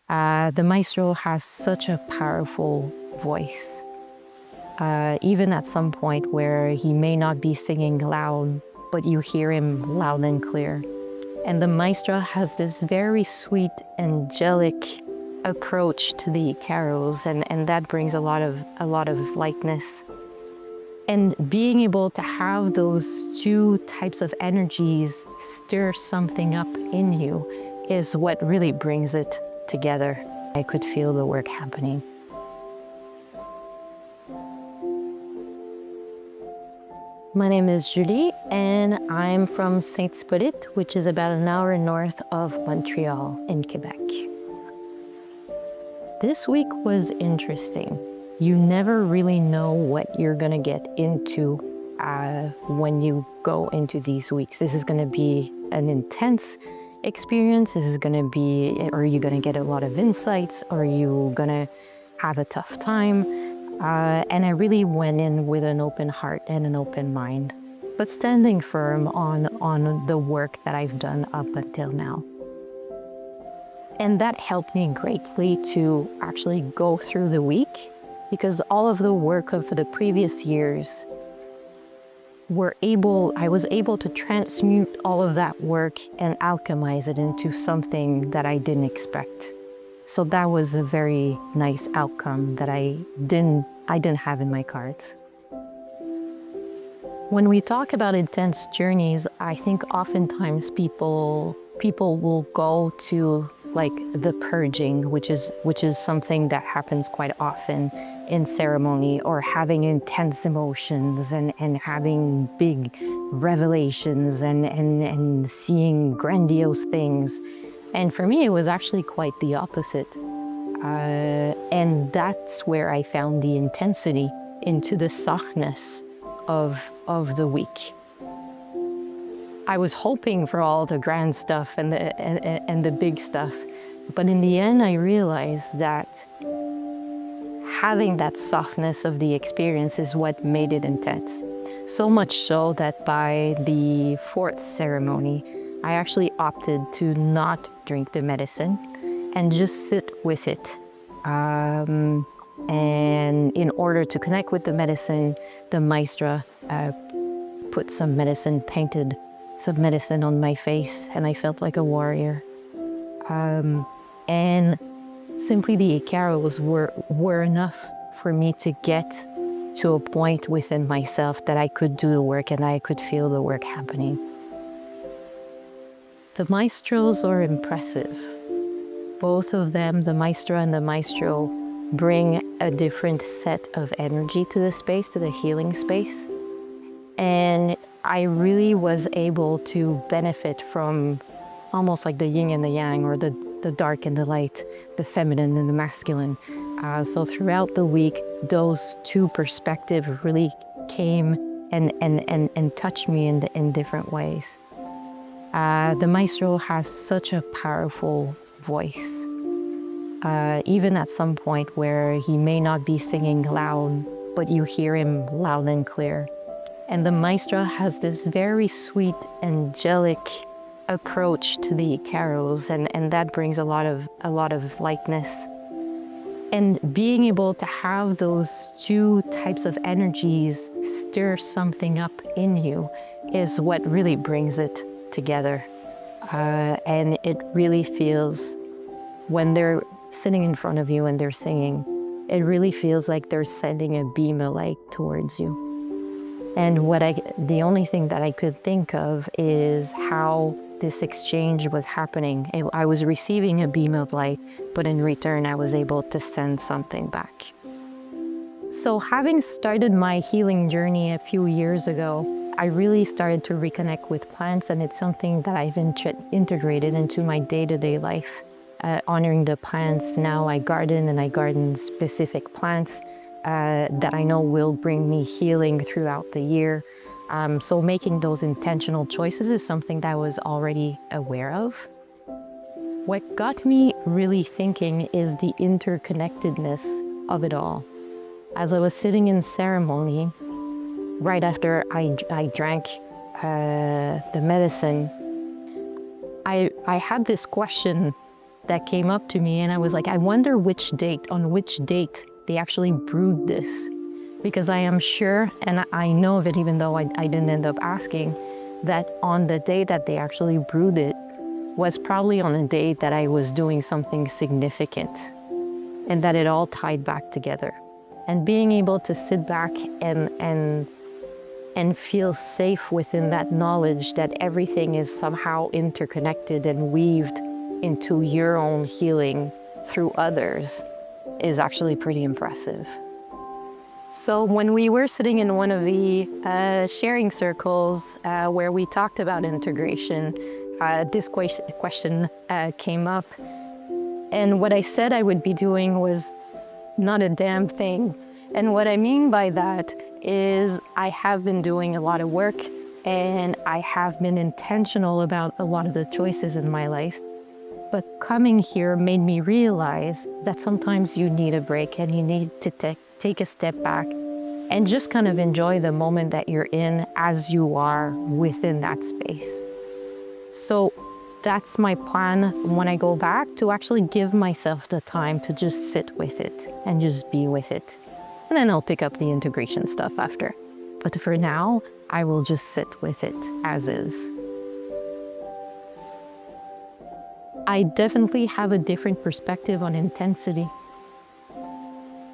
The maestro has such a powerful voice, even at some point where he may not be singing loud, but you hear him loud and clear. And the maestro has this very sweet, angelic approach to the carols, and that brings a lot of lightness. And being able to have those two types of energies stir something up in you is what really brings it together. I could feel the work happening. My name is Julie, and I'm from Saint-Hippolyte, which is about an hour north of Montreal in Quebec. This week was interesting. You never really know what you're gonna get into when you go into these weeks. This is gonna be an intense experience. This is gonna be, are you gonna get a lot of insights? Are you gonna have a tough time? And I really went in with an open heart and an open mind, but standing firm on the work that I've done up until now. And that helped me greatly to actually go through the week, because all of the work of the previous years I was able to transmute all of that work and alchemize it into something that I didn't expect. So that was a very nice outcome that I didn't have in my cards. When we talk about intense journeys, I think oftentimes people will go to like the purging, which is something that happens quite often in ceremony, or having intense emotions and having big revelations and seeing grandiose things. And for me, it was actually quite the opposite. And that's where I found the intensity into the softness of the week. I was hoping for all the grand stuff and the big stuff, but in the end, I realized that having that softness of the experience is what made it intense. So much so that by the fourth ceremony, I actually opted to not drink the medicine and just sit with it. And in order to connect with the medicine, the maestro put painted some medicine on my face, and I felt like a warrior. And simply the carols were enough for me to get to a point within myself that I could do the work and I could feel the work happening. The maestros are impressive. Both of them, the maestro and the maestro, bring a different set of energy to the space, to the healing space. And I really was able to benefit from almost like the yin and the yang, or the dark and the light, the feminine and the masculine. So throughout the week, those two perspectives really came and touched me in different ways. The maestro has such a powerful voice, even at some point where he may not be singing loud, but you hear him loud and clear. And the maestro has this very sweet, angelic approach to the carols, and that brings a lot of lightness. And being able to have those two types of energies stir something up in you is what really brings it together. And it really feels, when they're sitting in front of you and they're singing, it really feels like they're sending a beam of light towards you. And the only thing that I could think of is how this exchange was happening. I was receiving a beam of light, but in return, I was able to send something back. So having started my healing journey a few years ago, I really started to reconnect with plants, and it's something that I've integrated into my day-to-day life. Honoring the plants, now I garden specific plants that I know will bring me healing throughout the year. So making those intentional choices is something that I was already aware of. What got me really thinking is the interconnectedness of it all. As I was sitting in ceremony, right after I drank the medicine, I had this question that came up to me, and I was like, I wonder on which date they actually brewed this. Because I am sure, and I know of it even though I didn't end up asking, that on the day that they actually brewed it was probably on a day that I was doing something significant, and that it all tied back together. And being able to sit back and feel safe within that knowledge that everything is somehow interconnected and weaved into your own healing through others is actually pretty impressive. So when we were sitting in one of the sharing circles where we talked about integration, this question came up. And what I said I would be doing was not a damn thing. And what I mean by that is I have been doing a lot of work, and I have been intentional about a lot of the choices in my life. But coming here made me realize that sometimes you need a break, and you need to take a step back and just kind of enjoy the moment that you're in as you are within that space. So that's my plan when I go back, to actually give myself the time to just sit with it and just be with it. And then I'll pick up the integration stuff after. But for now, I will just sit with it as is. I definitely have a different perspective on intensity.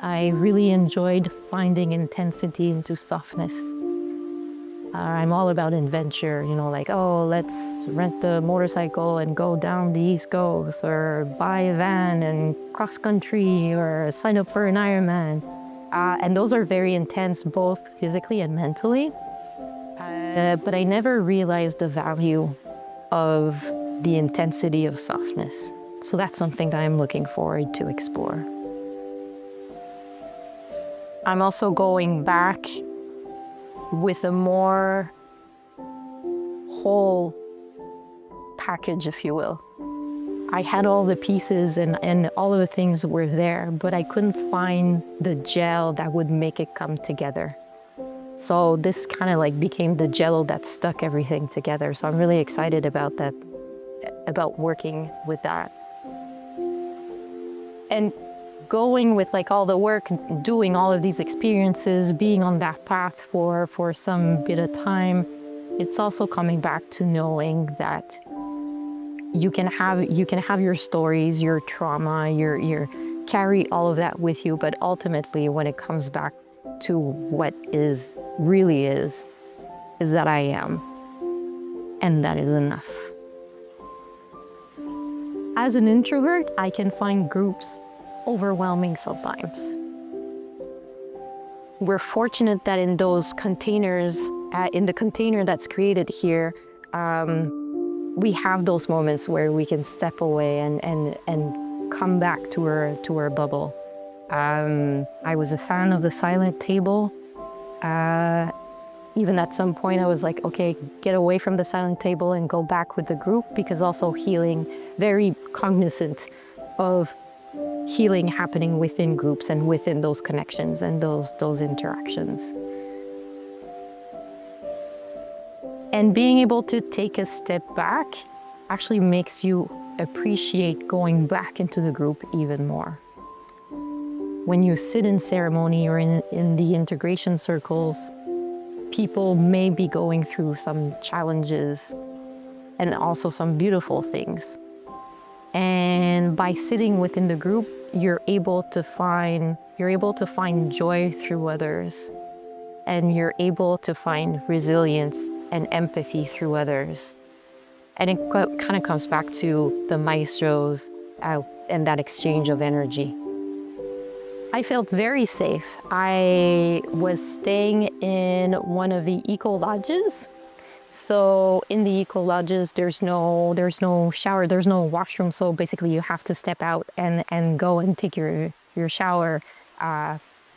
I really enjoyed finding intensity into softness. I'm all about adventure, like, oh, let's rent a motorcycle and go down the East Coast, or buy a van and cross country, or sign up for an Ironman. And those are very intense, both physically and mentally. But I never realized the value of the intensity of softness. So that's something that I'm looking forward to explore. I'm also going back with a more whole package, if you will. I had all the pieces and all of the things were there, but I couldn't find the gel that would make it come together. So this kind of like became the jello that stuck everything together. So I'm really excited about that, about working with that. And going with like all the work, doing all of these experiences, being on that path for some bit of time, it's also coming back to knowing that you can have your stories, your trauma, your carry all of that with you, but ultimately when it comes back to what really is that I am, and that is enough. As an introvert, I can find groups overwhelming sometimes. We're fortunate that in those containers, in the container that's created here, we have those moments where we can step away and come back to our bubble. I was a fan of the silent table. Even at some point I was like, okay, get away from the silent table and go back with the group, because also healing, very cognizant of healing happening within groups and within those connections and those interactions. And being able to take a step back actually makes you appreciate going back into the group even more. When you sit in ceremony or in the integration circles, people may be going through some challenges and also some beautiful things. And by sitting within the group, you're able to find joy through others, and you're able to find resilience and empathy through others. And it kind of comes back to the maestros and that exchange of energy. I felt very safe. I was staying in one of the eco lodges. So in the eco lodges, there's no shower, there's no washroom. So basically you have to step out and go and take your shower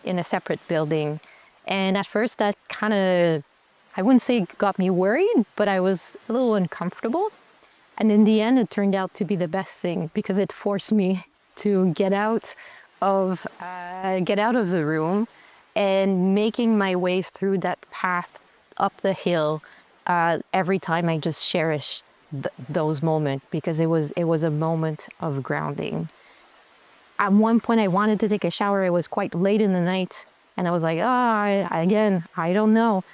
in a separate building. And at first that kind of, I wouldn't say got me worried, but I was a little uncomfortable. And in the end, it turned out to be the best thing, because it forced me to get out of the room, and making my way through that path up the hill. Every time I just cherished those moments, because it was a moment of grounding. At one point, I wanted to take a shower. It was quite late in the night, and I was like, I don't know.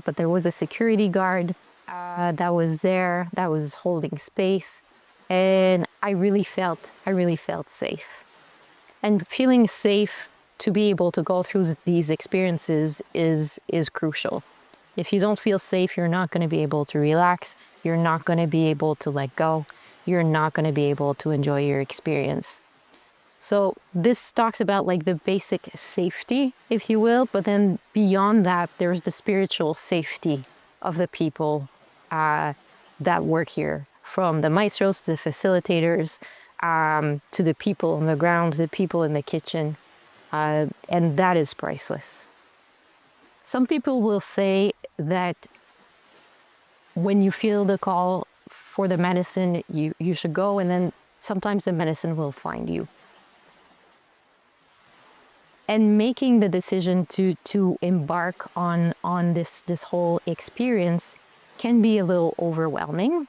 But there was a security guard that was there, that was holding space, and I really felt safe. And feeling safe to be able to go through these experiences is crucial. If you don't feel safe, you're not going to be able to relax. You're not going to be able to let go. You're not going to be able to enjoy your experience. So this talks about like the basic safety, if you will, but then beyond that, there's the spiritual safety of the people that work here, from the maestros to the facilitators, to the people on the ground, the people in the kitchen, and that is priceless. Some people will say that when you feel the call for the medicine, you should go, and then sometimes the medicine will find you. And making the decision to embark on this whole experience can be a little overwhelming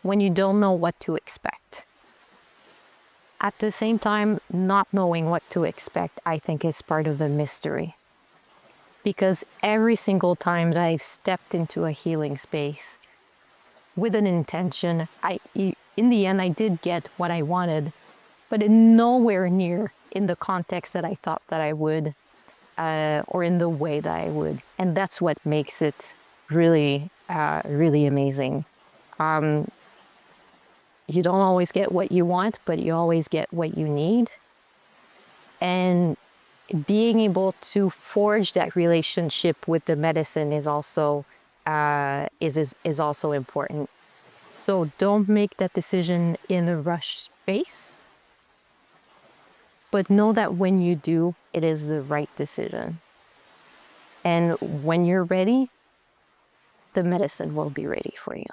when you don't know what to expect. At the same time, not knowing what to expect, I think, is part of the mystery. Because every single time that I've stepped into a healing space with an intention, in the end, I did get what I wanted, but nowhere near in the context that I thought that I would, or in the way that I would. And that's what makes it really, really amazing. You don't always get what you want, but you always get what you need. And being able to forge that relationship with the medicine is also is also important. So don't make that decision in a rush space, but know that when you do, it is the right decision. And when you're ready, the medicine will be ready for you.